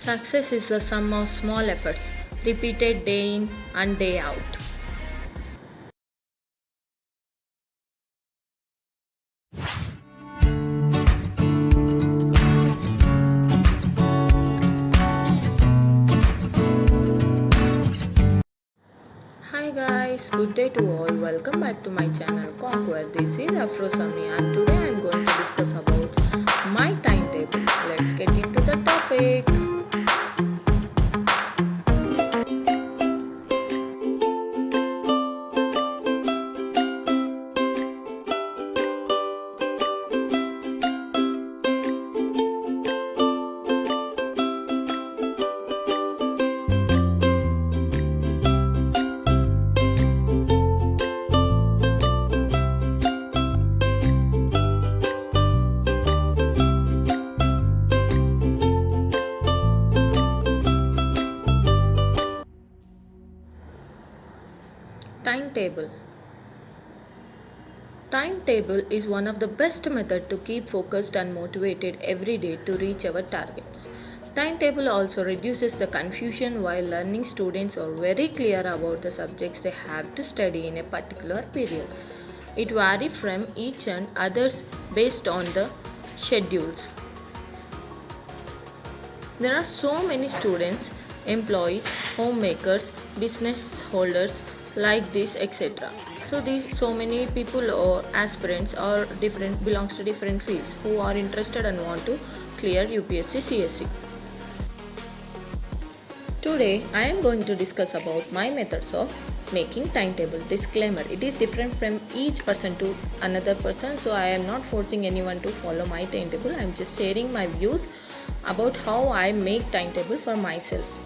Success is the sum of small efforts, repeated day in and day out. Hi guys, good day to all. Welcome back to my channel Conquer. This is Afrosami and today I am going to discuss about my timetable. Let's get into the topic. Timetable. Timetable is one of the best method to keep focused and motivated every day to reach our targets. Timetable also reduces the confusion while learning students are very clear about the subjects they have to study in a particular period. It varies from each and others based on the schedules. There are so many students, employees, homemakers, business holders like this, etc. So these so many people or aspirants or different belongs to different fields who are interested and want to clear UPSC CSC. Today I am going to discuss about my methods of making timetable. Disclaimer, it is different from each person to another person, so I am not forcing anyone to follow my timetable. I am just sharing my views about how I make timetable for myself.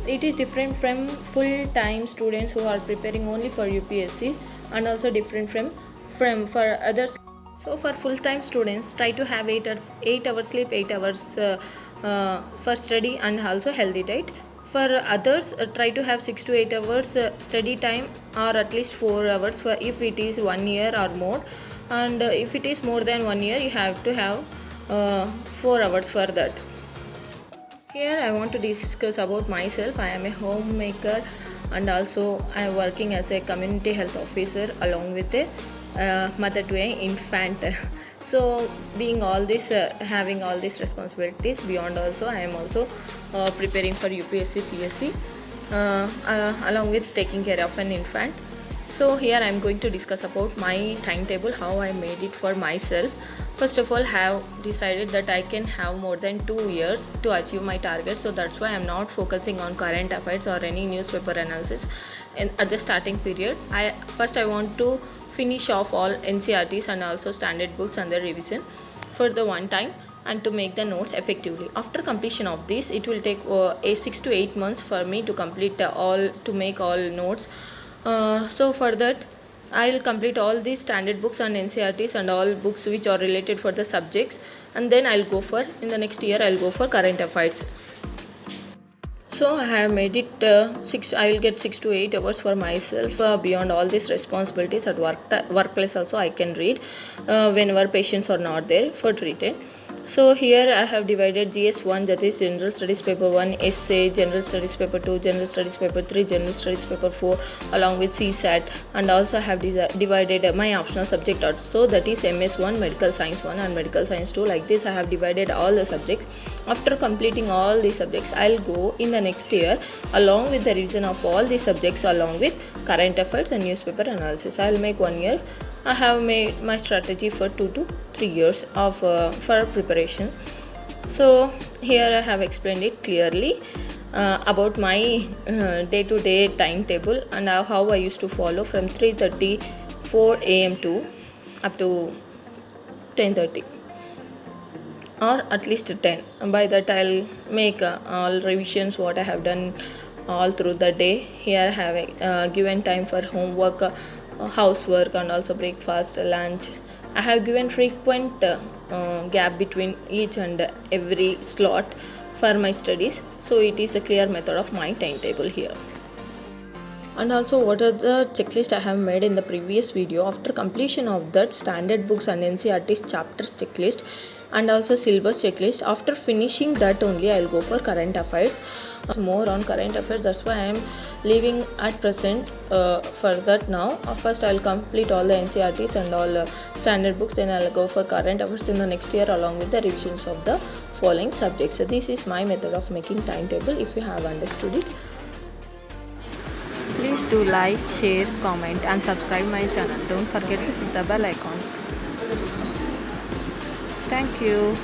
It is different from full-time students who are preparing only for UPSC and also different from for others. So for full-time students, try to have 8 hours sleep, 8 hours for study and also healthy diet. For others, try to have 6 to 8 hours study time or at least 4 hours for if it is 1 year or more, and if it is more than 1 year you have to have 4 hours for that. Here I want to discuss about myself. I am a homemaker and also I am working as a community health officer along with a mother to an infant. So being all this, having all these responsibilities beyond also I am also preparing for UPSC CSC along with taking care of an infant. So here I am going to discuss about my timetable, how I made it for myself. First of all, I have decided that I can have more than 2 years to achieve my target. So that's why I am not focusing on current affairs or any newspaper analysis at the starting period. I want to finish off all NCRTs and also standard books and the revision for the one time and to make the notes effectively. After completion of this, it will take 6 to 8 months for me to complete to make all notes. So for that I will complete all these standard books and NCRTs and all books which are related for the subjects, and then I'll go for in the next year I'll go for current affairs. So I have made it I will get 6 to 8 hours for myself beyond all these responsibilities at workplace also I can read whenever patients are not there for treated. So here I have divided GS1, that is General Studies Paper 1, Essay, General Studies Paper 2, General Studies Paper 3, General Studies Paper 4 along with CSAT, and also I have divided my optional subject also, that is MS1, Medical Science 1 and Medical Science 2. Like this I have divided all the subjects. After completing all the subjects, I'll go in the next year along with the revision of all the subjects along with current affairs and newspaper analysis. I'll make 1 year. I have made my strategy for 2 to 3 years of for preparation. So here I have explained it clearly about my day-to-day timetable and how I used to follow from 3:34 a.m. to up to 10:30 or at least 10. By that I'll make all revisions what I have done all through the day. Here I have given time for homework, housework and also breakfast, lunch. I have given frequent gap between each and every slot for my studies. So it is a clear method of my timetable here. And also what are the checklist I have made in the previous video. After completion of that, standard books and NCERT chapters checklist and also syllabus checklist. After finishing that only I'll go for current affairs. More on current affairs, that's why I am leaving at present for that now. First I'll complete all the NCERTs and all standard books, then I'll go for current affairs in the next year along with the revisions of the following subjects. So this is my method of making timetable. If you have understood it, please do like, share, comment and subscribe my channel. Don't forget to hit the bell icon. Thank you.